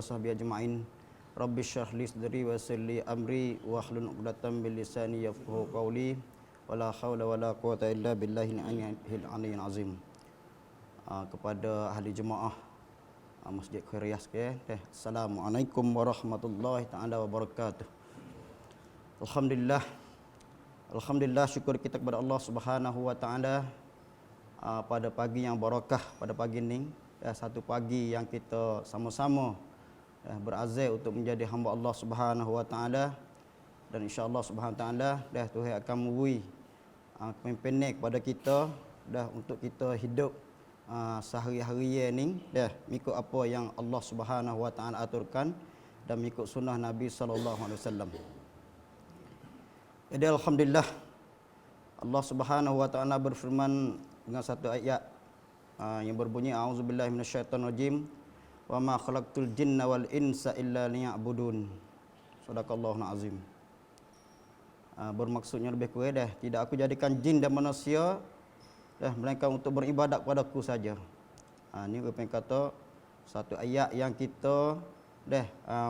wa sahbihi ajma'in. Rabbi shrah li sadri wa yassir li amri wa hlul 'uqdatam min lisani yafqahu qawli. Wala haula wala quwata illa billahil aliyyil azim. Kepada ahli jemaah Masjid Khairiyah sekalian, Assalamualaikum warahmatullahi taala wabarakatuh. Alhamdulillah syukur kita kepada Allah Subhanahu wa taala pada pagi yang barakah, pada pagi ini satu pagi yang kita sama-sama berazam untuk menjadi hamba Allah Subhanahu wa taala, dan insya-Allah Subhanahu wa taala Tuhan akan memberi kepimpinan kepada kita untuk kita hidup sehari-hari ni mengikut apa yang Allah Subhanahu wa taala aturkan dan mengikut sunnah Nabi sallallahu alaihi wasallam. Jadi alhamdulillah Allah Subhanahu wa taala berfirman dengan satu ayat yang berbunyi auzubillahi minasyaitonirrajim wa ma khalaqtul jinna wal insa illa liya'budun. Sadaqallahul azim. Bermaksudnya lebih kurang tidak aku jadikan jin dan manusia melainkan untuk beribadat kepadaku saja. Ini apa yang kata satu ayat yang kita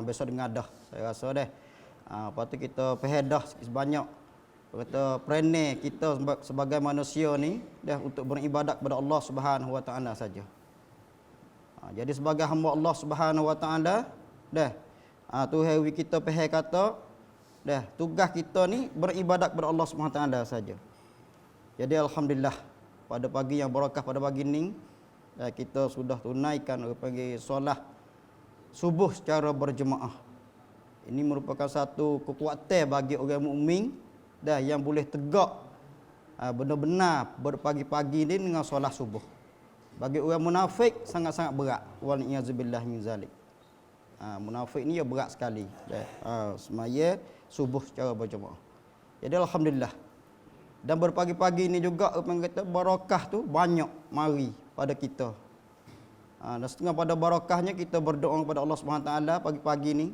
besok dengar dah. Saya rasa lepas tu kita pehedah sebanyak kata perene kita sebagai manusia ni untuk beribadat kepada Allah Subhanahu wa taala saja. Jadi sebagai hamba Allah Subhanahu wa taala Tuhan kita peheh kata tugas kita ni beribadat kepada Allah Subhanahu wa taala saja. Jadi alhamdulillah pada pagi yang barakah pada pagi ni kita sudah tunaikan pagi solat subuh secara berjemaah. Ini merupakan satu kekuatan bagi orang mukmin yang boleh tegak benar-benar berpagi-pagi ni dengan solat subuh. Bagi orang munafik sangat-sangat berat. Wal iazubillah min zalik. Munafik ni berat sekali. Semaya subuh secara berjemaah. Jadi alhamdulillah. Dan berpagi-pagi ni juga orang kata barakah tu banyak mari pada kita. Dan setengah pada barakahnya kita berdoa kepada Allah Subhanahu taala pagi-pagi ni.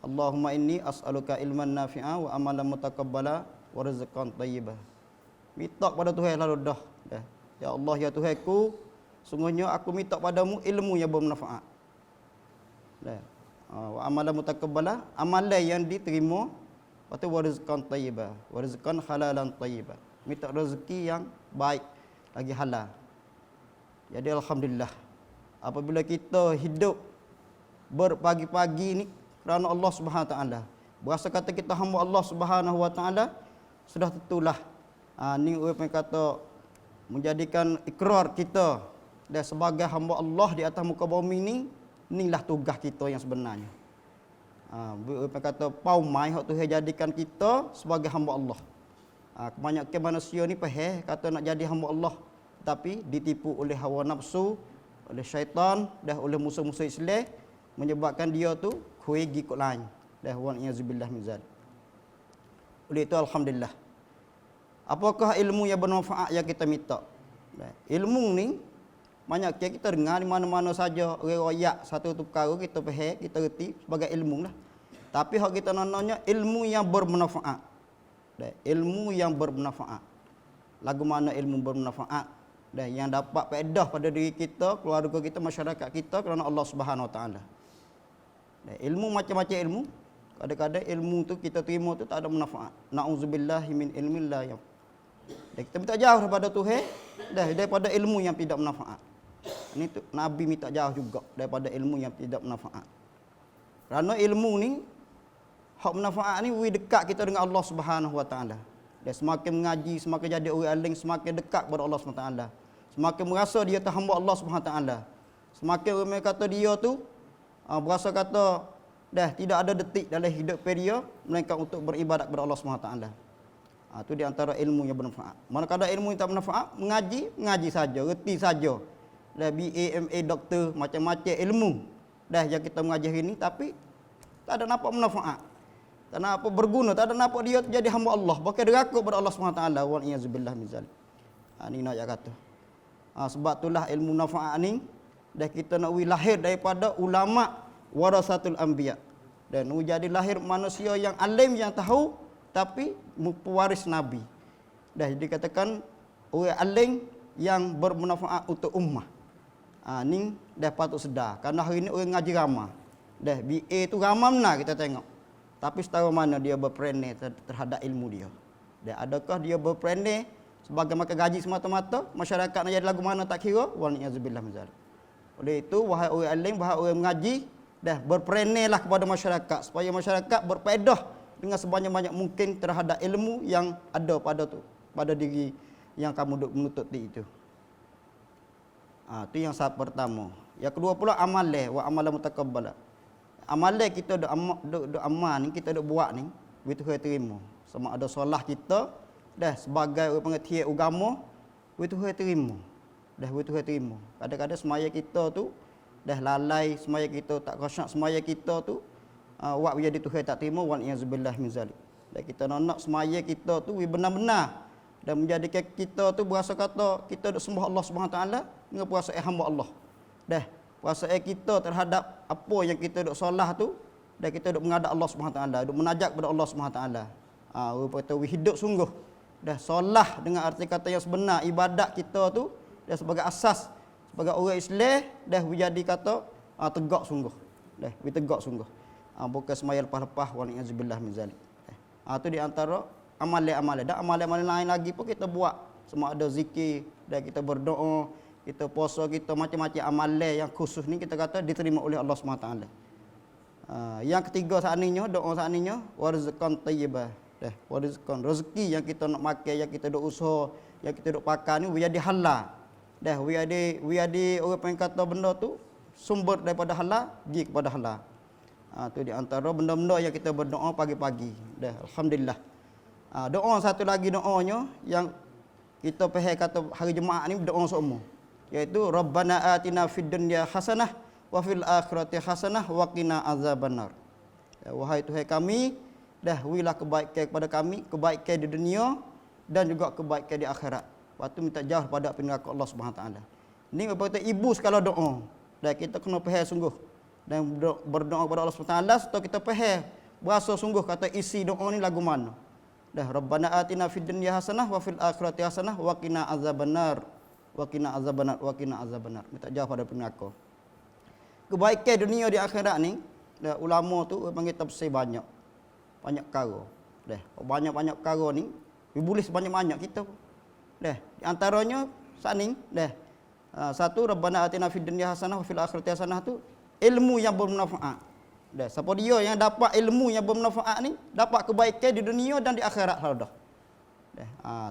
Allahumma inni as'aluka ilman nafi'a wa amalan mutaqabbala wa rizqan thayyibah. Minta pada Tuhan lalu dah. Ya Allah ya Tuhanku, sungguhnya aku minta padamu ilmu yang bermanfaat. Wa amalan mutaqabbala, amalan yang diterima. Lepas tu warizqan tayyibah, warizqan halalan tayyibah. Minta rezeki yang baik lagi halal. Jadi alhamdulillah apabila kita hidup berpagi-pagi ni kerana Allah Subhanahu wa taala, berasa kata kita hamba Allah Subhanahu wa taala, sudah tentulah ni orang kata menjadikan ikrar kita sebagai hamba Allah di atas muka bumi ni, inilah tugas kita yang sebenarnya. Apa kata paumai hak Tuhan jadikan kita sebagai hamba Allah. Kebanyakan manusia ni kata nak jadi hamba Allah tapi ditipu oleh hawa nafsu, oleh syaitan oleh musuh-musuh Islam, menyebabkan dia tu kuigi ikut lain. Wal iazubillah min zalik. Oleh itu alhamdulillah. Apakah ilmu yang bermanfaat yang kita minta? Ilmu ni banyak kita dengar di mana-mana saja riwayat satu perkara kita faham, kita reti sebagai ilmu lah. Tapi hak kita nanya ilmu yang bermanfaat. Ilmu yang bermanfaat. Lagu mana ilmu bermanfaat yang dapat faedah pada diri kita, keluarga kita, masyarakat kita kerana Allah Subhanahu wa taala. Ilmu macam-macam ilmu. Kadang-kadang ilmu tu kita terima tu tak ada manfaat. Nauzubillahi min ilmin la yanfa'. Kita minta jauh daripada Tuhan daripada ilmu yang tidak bermanfaat. Ini tu Nabi minta jauh juga daripada ilmu yang tidak bermanfaat. Kerana ilmu ni hak manfaat ni dekat kita dengan Allah Subhanahu wa taala. Dia semakin mengaji, semakin jadi orang alim, semakin dekat kepada Allah Subhanahu wa taala. Semakin merasa dia hamba Allah Subhanahu wa taala. Semakin orang kata dia tu berasa kata tidak ada detik dalam hidup dia melainkan untuk beribadat kepada Allah Subhanahu wa taala. Itu di antara ilmu yang bermanfaat. Manakala ilmu yang tak bermanfaat, mengaji saja, reti saja. BA, MA, doktor, macam-macam ilmu yang kita mengaji hari ni, tapi tak ada nampak manfaat. Tak ada apa berguna, tak ada nampak dia jadi hamba Allah, bahkan deraka kepada Allah Subhanahu wa taala. Wal iazubillah min zalik. Ini nak kata. Sebab itulah ilmu manfaat ni kita nak lahir daripada ulama warasatul anbiya. Dan jadi lahir manusia yang alim, yang tahu, tapi pewaris nabi. Dikatakan orang alim yang bermanfaat untuk ummah. Ni dah patut sedar. Kerana hari ni orang ngaji ramai. Dah BA tu ramamna kita tengok. Tapi setahu mana dia berperanai terhadap ilmu dia. Dan adakah dia berperanai sebagai makan gaji semata-mata, masyarakat nak jadi lagu mana tak kira, wal ni'azubillah min zalik. Oleh itu wahai orang alim, wahai orang mengaji, dah berperanailah kepada masyarakat supaya masyarakat berfaedah dengan sebanyak-banyak mungkin terhadap ilmu yang ada pada diri yang kamu duk menuntut itu. Itu yang saat pertama. Yang kedua pula amalan wa amalan mutaqabbala. Amalan kita duk amal ni, kita duk buat ni, begitu Tuhan terima. Sama ada solah kita dah sebagai orang pengertian agama, begitu Tuhan terima. Dah begitu Tuhan terima. Kadang-kadang semaya kita tu dah lalai, semaya kita tak khusyuk, semaya kita tu wak jadi Tuhan tak terima, wal iazubillah min zalik. Dan kita nak semaya kita tu benar-benar dan menjadikan kita tu berasa kata kita duk sembah Allah Subhanahu taala dengan perasaan hamba Allah. Dah perasaan kita terhadap apa yang kita duk solah tu, dan kita duk menghadap Allah Subhanahu taala, duk menajak kepada Allah Subhanahu taala. Kata hidup sungguh. Dah solah dengan arti kata yang sebenar, ibadat kita tu dah sebagai asas sebagai orang Islam dah menjadi kata tegak sungguh. Dah tegak sungguh. Bukan semaya lepas-lepas wal iazubillah min zalik. Tu di antara amalan-amalan. Dan amalan-amalan lain lagi pun kita buat. Semua ada zikir, dan kita berdoa, kita puasa, kita macam-macam amalan yang khusus ni kita kata diterima oleh Allah SWT. Yang ketiga saatnya, doa saatnya, warizqan thayyibah. Warizqan, rezeki yang kita nak makan, yang kita duk usaha, yang kita duk pakai ni jadi halal. We ada orang yang kata benda tu sumber daripada halal, pergi kepada halal. Tu di antara benda-benda yang kita berdoa pagi-pagi. Alhamdulillah. Doa satu lagi doanya yang kita faham kata hari Jumaat ni doa semua, iaitu Rabbana atina fid dunya hasanah wa fil akhirati hasanah wa qina azabannar. Wahai Tuhan kami, wilah kebaikan kepada kami, kebaikan di dunia dan juga kebaikan di akhirat. Lepas tu minta jauh pada api neraka Allah Subhanahu taala. Ini apa kata ibu sekala doa. Dan kita kena faham sungguh dan berdoa kepada Allah Subhanahu taala serta kita faham berasa sungguh kata isi doa ni lagu mana. Rabbana atina fid dunya hasanah wa fil akhirati hasanah wa qina azabannar. Wa qina azabannar wa qina azabannar. Minta jauh pada neraka. Kebaikan dunia di akhirat ni, ulama tu panggil tafsir banyak perkara. Banyak-banyak perkara ni boleh sebanyak-banyak kita. Di antaranya saat ni, satu Rabbana atina fid dunya hasanah wa fil akhirati hasanah tu ilmu yang bermanfaat. Siapa dia yang dapat ilmu yang bermanfaat ni, dapat kebaikan di dunia dan di akhirat dah.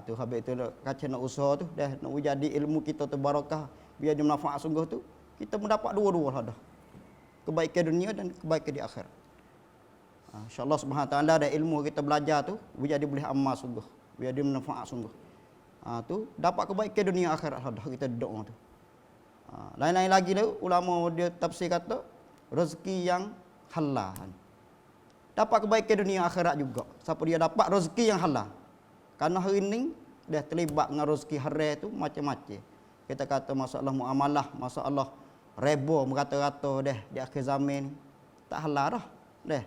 Tu habis tu kaca nak usaha tu, nak jadi ilmu kita tu barakah, biar dia manfaat sungguh tu, kita mendapat dua-dua dah. Kebaikan dunia dan kebaikan di akhirat. InsyaAllah Subhanahu taala ada ilmu kita belajar tu, biar dia boleh amal sungguh, biar dia manfaat sungguh. Tu dapat kebaikan dunia akhirat dah kita doa tu. Lain-lain lagi tu ulama dia tafsir kata rezeki yang halal. Dapat kebaikan dunia akhirat juga. Siapa dia dapat rezeki yang halal. Karena hari ini dah terlibat dengan rezeki haram tu macam-macam. Kita kata masalah muamalah, masalah reba merata-rata di akhir zaman ni tak halal dah.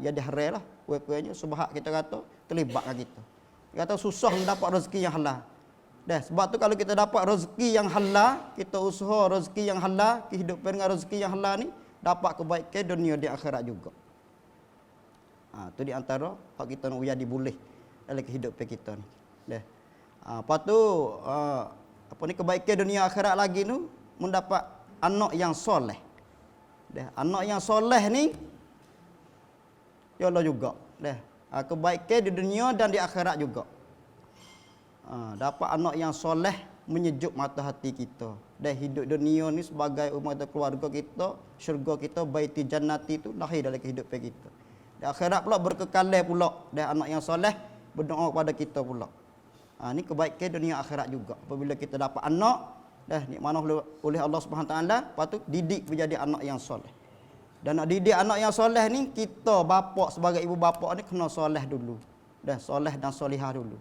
Jadi haram lah. Kuat-kuatnya sebab kita kata terlibat dengan kita. Kita kata susah mendapat rezeki yang halal. Sebab tu kalau kita dapat rezeki yang halal, kita usaha rezeki yang halal, kehidupan dengan rezeki yang halal ni dapat kebaikan dunia di akhirat juga. Tu di antara hak kita nak jadi boleh dalam kehidupan kita ni. Lepas tu kebaikan dunia akhirat lagi tu mendapat anak yang soleh. Anak yang soleh ni ialah juga kebaikan di dunia dan di akhirat juga. Dapat anak yang soleh menyejuk mata hati kita. Dan hidup dunia ni sebagai umat keluarga kita, syurga kita, baiti jannati tu lahir dalam kehidupan kita. Dan akhirat pula berkekalan pula. Dan anak yang soleh berdoa kepada kita pula. Ni kebaikan dunia akhirat juga. Apabila kita dapat anak, nikmat oleh Allah Subhanahu taala, lepas tu didik menjadi anak yang soleh. Dan nak didik anak yang soleh ni, kita bapa sebagai ibu bapa ni kena soleh dulu. Soleh dan solihah dulu.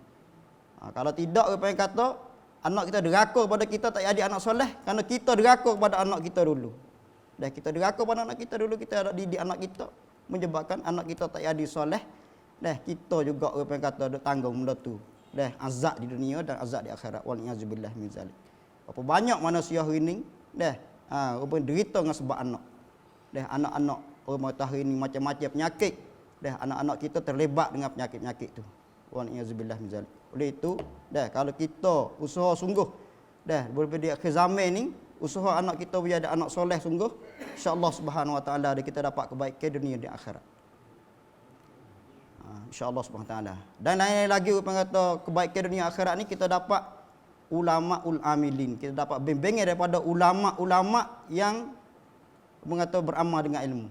Kalau tidak apa yang kata anak kita deraka kepada kita tak jadi anak soleh, kerana kita deraka kepada anak kita dulu. Kita deraka kepada anak kita dulu, kita ada didik anak kita, menyebabkan anak kita tak jadi soleh. Kita juga apa yang kata ada tanggung benda tu. Azab di dunia dan azab di akhirat. Wal iazubillah min zalik. Berapa banyak manusia hari ni rupanya derita dengan sebab anak. Anak-anak orang hari ni macam-macam penyakit. Dah anak-anak kita terlibat dengan penyakit-penyakit tu. Wa na'udzubillah min zalik. Oleh itu, dah kalau kita usaha sungguh dah berbeda akhir zaman ni, usaha anak kita menjadi anak soleh sungguh, insya-Allah Subhanahu wa taala kita dapat kebaikan dunia dan akhirat. InsyaAllah Subhanahu Wa Taala. Dan lain lagi orang kata kebaikan dunia akhirat ni kita dapat ulama-ul amilin. Kita dapat bimbingan daripada ulama-ulama yang mengata beramal dengan ilmu.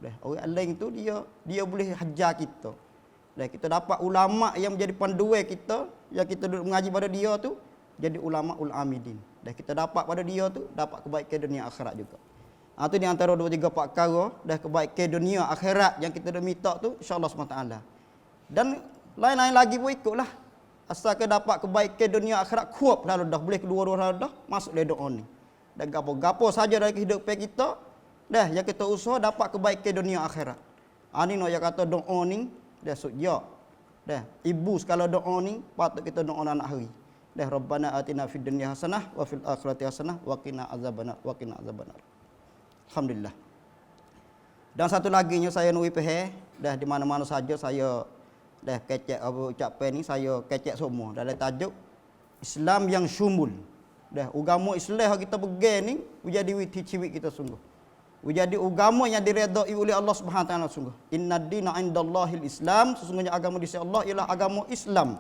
Dah orang lain tu dia boleh hajar kita. Dah kita dapat ulama yang menjadi panduan kita, yang kita duduk mengaji pada dia tu jadi ulama-ul amilin. Dah kita dapat pada dia tu dapat kebaikan dunia akhirat juga. Itu di antara 2-3 perkara dah kebaikan dunia akhirat yang kita dah minta tu insya-Allah SWT. Dan lain-lain lagi pun ikutlah. Asalkan dapat kebaikan dunia akhirat kuat lalu dah boleh kedua-dua lalu dah masuk dalam doa ni. Dan gapo-gapo saja dalam kehidupan kita dah yang kita usaha dapat kebaikan dunia akhirat. Ni nak yang kata doa ni dah sujud. Dah ibu sekala doa ni patut kita doa anak hari. Dah Rabbana atina fid dunya hasanah wa fil akhirati hasanah wa qina azabannar. Alhamdulillah. Dan satu lagi nya saya nak faham dah di mana-mana saja saya dah kecek ucapan ni saya kecek semua dalam tajuk Islam yang syumul. Dah agama Islam yang kita pegang ni menjadi witi ciwik kita sungguh. Menjadi agama yang diredai oleh Allah Subhanahu Wa Taala sungguh. Innad dina indallahil Islam, sesungguhnya agama di sisi Allah ialah agama Islam.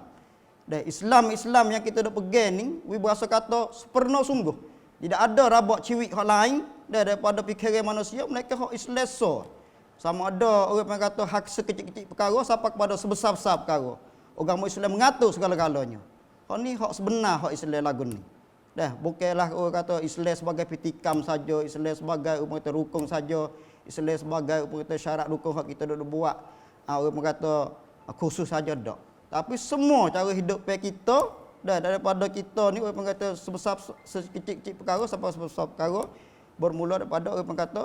Dah Islam yang kita dah pegang ni, we berasa kata sempurna sungguh. Tidak ada rabak ciwik hak lain daripada fikiran manusia, mereka hak Islam so. Sama ada orang yang kata hak sekecil-kecil perkara sampai kepada sebesar-besar perkara. Agama Islam mengatur segala-galanya. Hak ni hak sebenar hak Islam lagu ni. Dah bukanlah orang kata Islam sebagai pitikam saja, Islam sebagai orang kata rukun saja, Islam sebagai orang kata syarat rukun hak kita duk buat. Orang kata khusus saja dak. Tapi semua cara hidup kita dah daripada kita ni orang kata sebesar sekecil-kecil perkara sampai sebesar perkara bermula daripada orang kata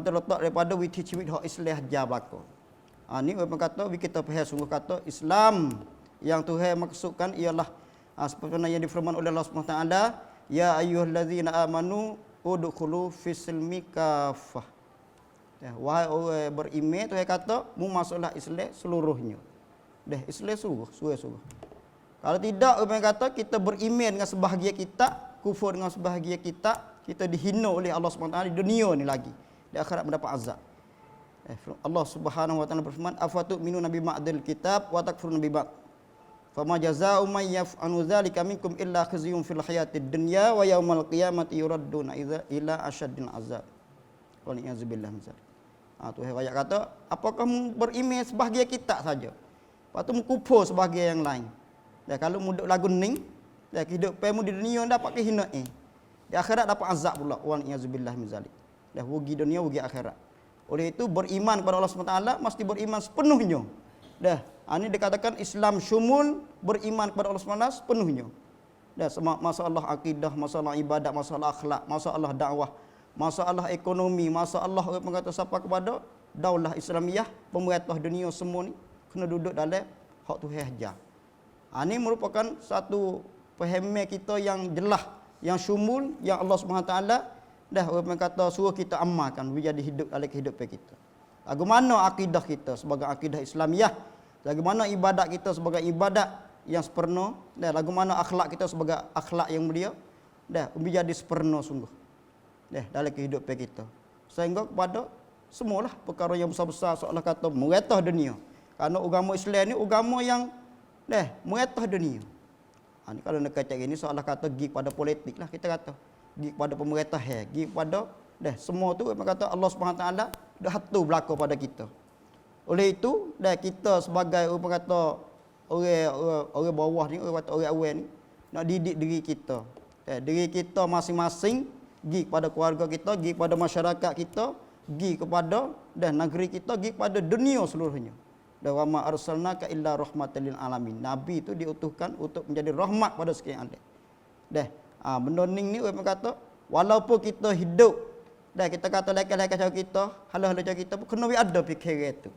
terletak daripada witi ciwik hak Islam ajar berlaku. Ni orang kata kita faham sungguh kata Islam yang Tuhan maksudkan ialah seperti yang difirman oleh Allah Subhanahu Wa Taala, ya ayyuhallazina amanu udkhulu fis-silmi kaffah. Ya, wahai orang beriman, Tuhan kata mu masuklah Islam seluruhnya. Dah Islam suruh. Kalau tidak orang kata kita beriman dengan sebahagian kita, kufur dengan sebahagian kita dihina oleh Allah Subhanahu Wa Taala di dunia ni lagi. Di akhirat mendapat azab. Allah Subhanahu Wa Taala berfirman, afatu'minuna bi ba'dil kitab wa takfuruna bi ba'd. Fama jazaa'u man yaf'alu dzalika minkum illa khizyun fil hayatid dunya wa yaumal qiyamati yuradduna ila asyaddil azab. Wa na'udzubillah min dzalik. Tuhan ayat kata, apakah kamu beriman sebahagian kita saja? Lepas tu mengkufur sebahagian yang lain. Dan kalau muduk lagu ni, dan kehidupanmu di dunia dapat kehinaan. Di akhirat dapat azab pula. Wa na'udzubillah min dzalik. Dah rugi dunia, rugi akhirat. Oleh itu beriman kepada Allah SWT mesti beriman sepenuhnya. Dah, ini dikatakan Islam syumul, beriman kepada Allah SWT sepenuhnya. Dah, masalah akidah, masalah ibadat, masalah akhlak, masalah dakwah, masalah ekonomi, masalah orang mengata siapa kepada daulah Islamiyah, pemerintah dunia semua ni kena duduk dalam hak Tuhan ajar. Ini merupakan satu pahaman kita yang jelas, yang syumul, yang Allah SWT dah orang kata suruh kita amalkan menjadi hidup dalam kehidupan kita. Bagaimana akidah kita sebagai akidah Islamiyah, bagaimana ibadat kita sebagai ibadat yang sempurna, dan bagaimana akhlak kita sebagai akhlak yang mulia, dah menjadi sempurna sungguh. Dah dalam kehidupan kita. Sehingga kepada semualah perkara yang besar-besar seolah kata meretah dunia. Kerana agama Islam ni agama yang dah meretah dunia. Ni kalau nak kata ini seolah kata pergi pada politik lah kita kata. Pergi kepada pemerintahan, pergi kepada dah semua tu memang kata Allah Subhanahu Taala dah atur berlaku pada kita. Oleh itu dah kita sebagai orang kata orang bawah ni, orang kata orang awam ni nak didik diri kita. Diri kita masing-masing, pergi kepada keluarga kita, pergi kepada masyarakat kita, pergi kepada dah negeri kita, pergi kepada dunia seluruhnya. Dan wa ma arsalnaka illa rahmatan lil alamin. Nabi itu diutuskan untuk menjadi rahmat pada sekalian alam. Dah benda ni orang kata walaupun kita hidup dah kita kata lekat-lekat cara kita, halah-halah cara kita pun kena ada fikiran itu.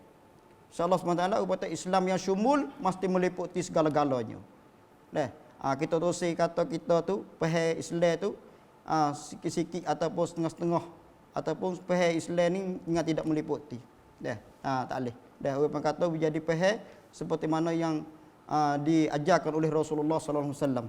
InsyaAllah SWT kata Islam yang syumul mesti meliputi segala-galanya. Dah kita terus kata kita tu faham Islam tu sikit-sikit ataupun setengah-setengah ataupun pihak Islam ni dengan tidak meliputi. Dah, tak boleh. Dah orang kata jadi pihak seperti mana yang diajarkan oleh Rasulullah sallallahu alaihi wasallam,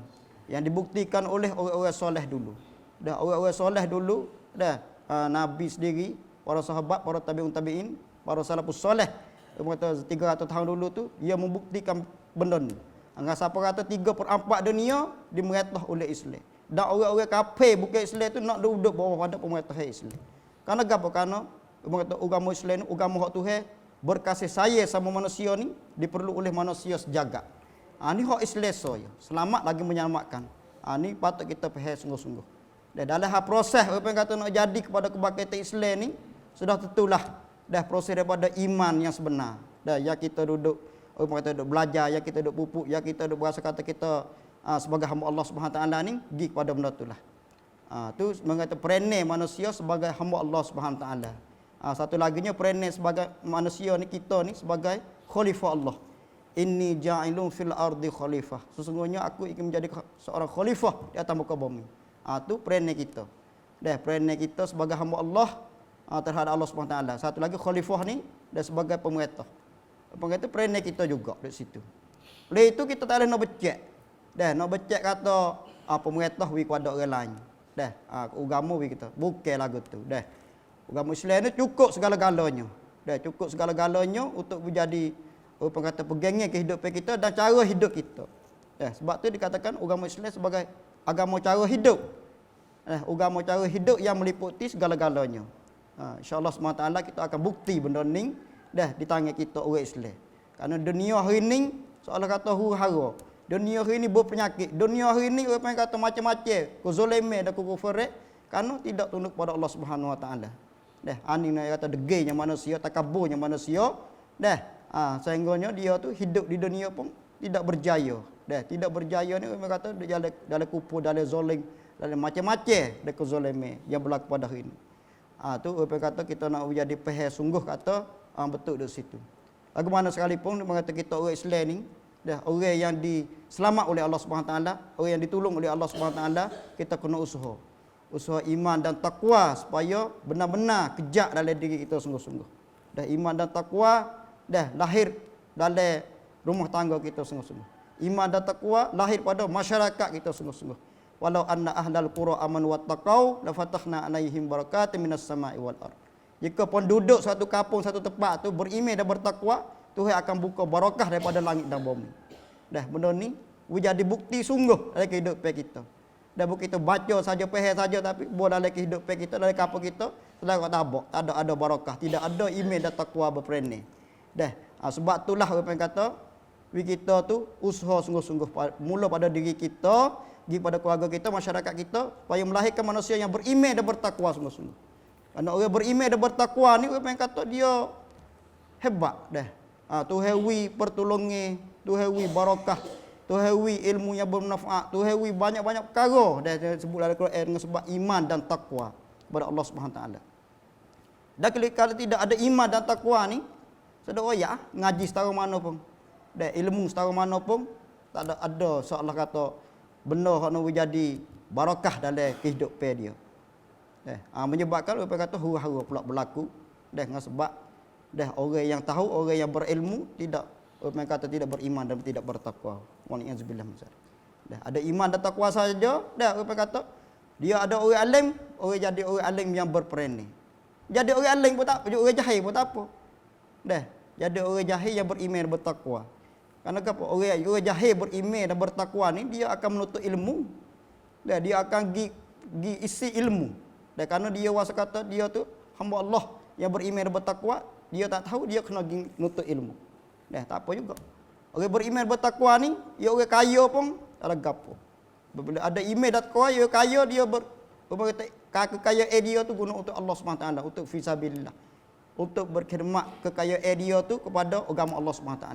yang dibuktikan oleh orang-orang soleh dulu. Dah orang-orang soleh dulu, dah Nabi sendiri, para sahabat, para tabi'un tabi'in, para salafus soleh, orang kata 300 tahun dulu tu dia membuktikan benda ni. Angkat siapa kata 3/4 dunia dimerintah oleh Islam. Dan orang-orang kafir bukan Islam tu nak duduk bawah pada pemerintahan Islam. Karena apa? Karena agama Islam ni agama hak Tuhan berkasih sayang sama manusia ni diperlu oleh manusia sejagat. Ni hak Islam saya. Selamat lagi menyelamatkan. Ni patut kita faham sungguh-sungguh. Dan dalam proses orang kata nak jadi kepada kebangkitan Islam ni sudah tentulah dah proses daripada iman yang sebenar. Dah ya kita duduk orang kata duduk belajar, ya kita duduk pupuk, ya kita duduk berasa kata kita sebagai hamba Allah Subhanahu Wa Taala ni pergi kepada benda itulah. Tu mengata peranai manusia sebagai hamba Allah Subhanahu Wa Taala. Satu laginya peranai sebagai manusia ni, kita ni sebagai khalifah Allah. Inni ja'ilun fil ardi khalifah. Sesungguhnya aku ingin menjadi seorang khalifah di atas muka bumi. Tu peranai kita. Dah peranai kita sebagai hamba Allah terhadap Allah Subhanahu Wa Taala. Satu lagi khalifah ni dan sebagai pemerintah. Pemerintah peranai kita juga di situ. Oleh itu kita tak boleh nak becek. Dah nak becek kata pemerintah wi kepada orang lain. Dah agama wi kita. Bukan lagu tu. Dah. Agama Islam ni cukup segala-galanya. Dah cukup segala-galanya untuk menjadi orang kata pegangnya kehidupan kita dan cara hidup kita. Dah sebab tu dikatakan agama Islam sebagai agama cara hidup. Agama cara hidup yang meliputi segala-galanya. InsyaAllah SWT kita akan bukti benda ni dah di tangan kita orang Islam. Kerana dunia hari ni seolah kata huru-hara. Dunia hari ni berpenyakit. Dunia hari ni orang kata macam-macam, kezaliman dan kekufuran kerana tidak tunduk pada Allah Subhanahu Wa Taala. Dah ani nak kata degainya manusia, takaburnya manusia. Dah sehingganya dia tu hidup di dunia pun tidak berjaya. Dah tidak berjaya ni orang kata dalam kufur, dalam zalim, dalam macam-macam dan kezaliman yang berlaku pada hari ni. Tu orang kata kita nak jadi pihak sungguh kata betul di situ. Bagaimana sekalipun mengata kita orang Islam ni dah orang yang diselamat oleh Allah Subhanahu Taala, orang yang ditolong oleh Allah Subhanahu Taala, kita kena usaha iman dan takwa supaya benar-benar kejak dalam diri kita sungguh-sungguh. Dah iman dan takwa dah lahir dalam rumah tangga kita sungguh-sungguh. Iman dan takwa lahir pada masyarakat kita sungguh-sungguh. Walau anna ahlal qura amanu wattaqau la fatahna alaihim barakatin minas sama'i wal ard. Jika penduduk satu kampung, satu tempat tu beriman dan bertakwa, Tuhan akan buka barakah daripada langit dan bumi. Dah benda ni jadi bukti sungguh dalam kehidupan kita. Dan bukan kita baca saja, faham saja, tapi dalam kehidupan kita, dalam kampung kita, selalu tak ada barakah, tidak ada iman dan takwa berperanai. Dah sebab itulah orang kata kita tu usaha sungguh-sungguh mula pada diri kita, pergi pada keluarga kita, masyarakat kita, supaya melahirkan manusia yang beriman dan bertakwa sungguh-sungguh. Kerana orang beriman dan bertakwa ni orang kata dia hebat dah. Tuhan wi pertolongan, Tuhan wi barakah, Tuhan wi ilmu yang bermanfaat, Tuhan wi banyak-banyak perkara dah disebut dalam Quran dengan sebab iman dan takwa kepada Allah Subhanahu Taala. Dan kalau tidak ada iman dan takwa ni, sedar ya ngaji setara mana pun, dah ilmu setara mana pun tak ada seolah kata benda hak nak jadi barakah dalam kehidupan dia. Menyebabkan orang kata huru-hara pula berlaku dengan sebab orang yang tahu, orang yang berilmu tidak, orang kata tidak beriman dan tidak bertakwa. Wa'alaikumsalam. Ada iman dan takwa saja, orang kata dia ada orang alim, orang jadi orang alim yang berperanai. Jadi orang alim pun tak apa, orang jahil pun tak apa. Jadi orang jahil yang beriman dan bertakwa. Karena apa? Orang jahil beriman dan bertakwa ni dia akan menuntut ilmu. Dia akan gi isi ilmu. Dan kerana dia wasa kata dia tu hamba Allah yang beriman dan bertakwa, dia tak tahu dia kena menuntut ilmu. Tak apa juga. Orang beriman bertakwa ni, dia orang kaya pun tak ada gapo. Bila ada iman dan takwa, dia kaya, dia kekayaan dia tu guna untuk Allah SWT, untuk fisabilillah. Untuk berkhidmat kekayaan dia tu kepada agama Allah SWT.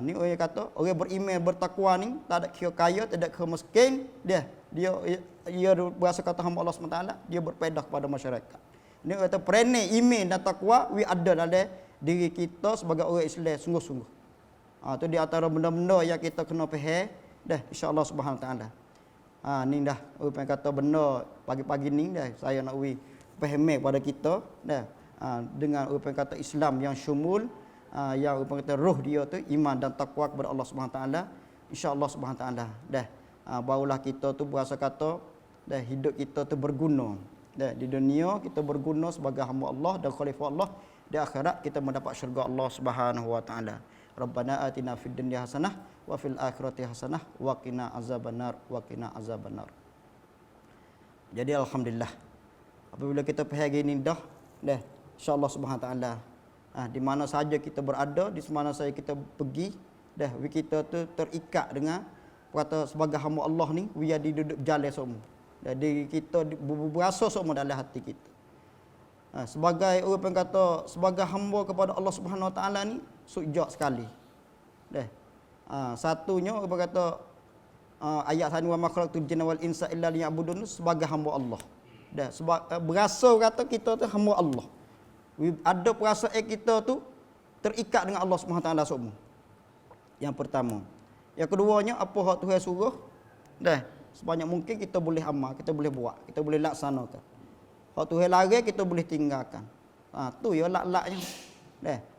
Ni orang kata orang beriman bertakwa ni tak ada kira kaya, tak ada kira miskin, dia berasa kata hamba Allah SWT, dia berpedah kepada masyarakat. Ni kata peranai iman dan takwa we ada dalam diri kita sebagai orang Islam sungguh-sungguh. Tu di antara benda-benda yang kita kena faham insya-Allah Subhanahu Wa Taala. Ni dah orang kata benda pagi-pagi ni dah saya nak faham pada kita dah dengan orang kata Islam yang syumul, yang orang kata roh dia tu iman dan takwa kepada Allah Subhanahu taala, insya-Allah Subhanahu taala dah barulah kita tu berasa kata dah hidup kita tu berguna. Dah di dunia kita berguna sebagai hamba Allah dan khalifah Allah, di akhirat kita mendapat syurga Allah Subhanahu wa taala. Rabbana atina fid dunya hasanah wa fil akhirati hasanah wa qina azabannar wa qina azabannar. Jadi alhamdulillah apabila kita pergi ini dah insya-Allah Subhanahu taala di mana saja kita berada, di mana saja kita pergi dah kita tu terikat dengan kata sebagai hamba Allah ni we di duduk jalan semua. Jadi kita berasa semua dalam hati kita. Sebagai orang kata sebagai hamba kepada Allah Subhanahu Wa Taala ni sujud sekali. Satunya orang kata ayat sani wa makhlaqtul jinna wal insa illa liya'budun sebagai hamba Allah. Berasa kata kita tu hamba Allah. Ada perasaan kita tu terikat dengan Allah Subhanahu Wa Taala semua. Yang pertama. Yang keduanya apa hak Tuhan suruh? Sebanyak mungkin kita boleh amal, kita boleh buat, kita boleh laksanakan. Hak Tuhan larang kita boleh tinggalkan. Tu ya lak-laknya.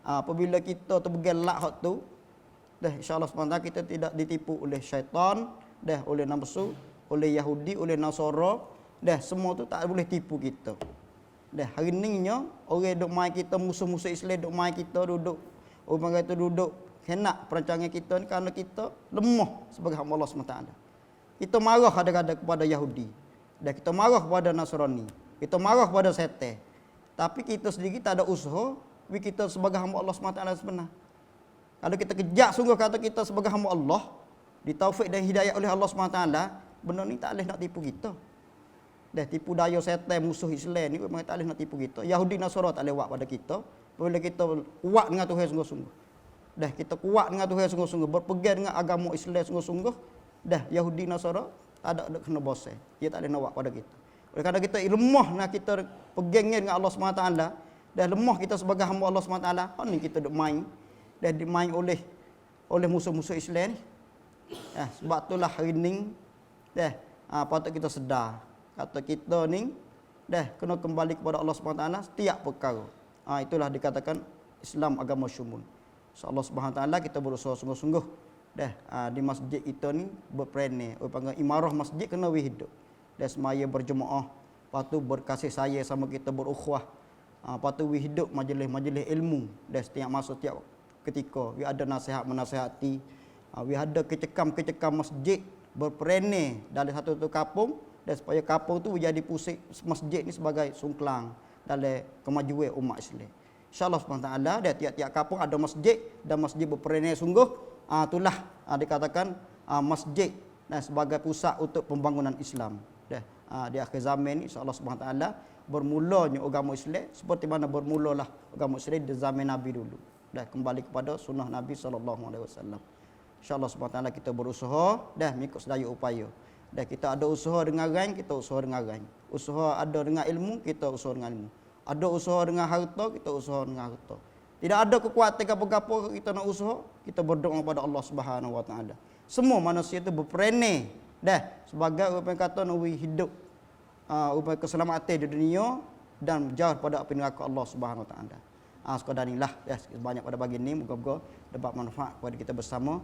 Apabila kita terpegang lak hak tu, insya-Allah SWT kita tidak ditipu oleh syaitan, oleh nafsu, oleh Yahudi, oleh Nasara, semua tu tak boleh tipu kita. Hari ni nya orang duk mai kita musuh-musuh Islam duk mai kita duduk orang kata duduk henak perancangan kita ni kerana kita lemah sebagai hamba Allah SWT. Kita marah kadang-kadang kepada Yahudi. Kita marah kepada Nasrani. Kita marah kepada setan. Tapi kita sendiri tak ada usaha kita sebagai hamba Allah SWT sebenar. Kalau kita kejak sungguh kata kita sebagai hamba Allah, ditaufik dan hidayah oleh Allah SWT, benda ni tak boleh nak tipu kita. Tipu daya setan musuh Islam ni memang tak boleh nak tipu kita. Yahudi Nasara tak boleh buat pada kita. Bila kita kuat dengan Tuhan sungguh-sungguh. Kita kuat dengan Tuhan sungguh-sungguh, berpegang dengan agama Islam sungguh-sungguh, Yahudi Nasara tak ada kena bosan. Dia tak boleh nak buat pada kita. Oleh kerana kita lemah nak kita pegangnya dengan Allah SWT, lemah kita sebagai hamba Allah SWT, ni kita duk main, dimain oleh musuh-musuh Islam ni. Sebab itulah hari ni patut kita sedar kata kita ni kena kembali kepada Allah SWT setiap perkara. Itulah dikatakan Islam agama syumul. InsyaAllah Subhanahu taala kita berusaha sungguh-sungguh di masjid kita ni berperane, panggil imarah masjid kena hidup. Semaya berjemaah, lepas tu berkasih sayang sama kita, berukhuwah. Lepas tu hidup majlis-majlis ilmu. Setiap masa setiap ketika we ada nasihat menasihati, we ada kecekam-kecekam masjid berperane dalam satu kampung, supaya kampung tu jadi pusat masjid ni sebagai sungklang dalam kemajuan umat Islam. InsyaAllah SWT tiap-tiap kampung ada masjid dan masjid berperane sungguh. Itulah dikatakan masjid sebagai pusat untuk pembangunan Islam. Di akhir zaman ni insya-Allah SWT bermulanya agama Islam seperti mana bermulalah agama Islam di zaman Nabi dulu. Kembali kepada sunnah Nabi SAW. InsyaAllah SWT kita berusaha mengikut sedaya upaya. Kita ada usaha dengan rang, kita usaha dengan rang. Usaha ada dengan ilmu, kita usaha dengan ilmu. Ada usaha dengan harta, kita usaha dengan harta. Tidak ada kekuatan apa-apa kita nak usaha, kita berdoa kepada Allah Subhanahu Wa Taala. Semua manusia itu berperane sebagai orang kata nak hidup keselamatan di dunia dan jauh pada api neraka Allah Subhanahu Wa Taala. Sekadar inilah banyak pada pagi ini, moga-moga dapat manfaat kepada kita bersama.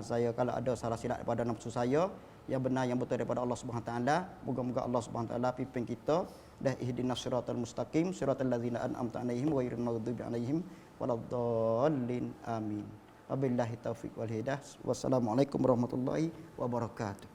Saya kalau ada salah silap daripada nafsu saya, yang benar yang betul daripada Allah Subhanahu Wa Taala, moga-moga Allah Subhanahu Wa Taala pimpin kita ihdinas siratal mustaqim siratal ladzina an'amta 'alaihim ghairil maghdubi 'alaihim waladdallin amin. Wabillahi taufiq wal hidayah. Wassalamualaikum warahmatullahi wabarakatuh.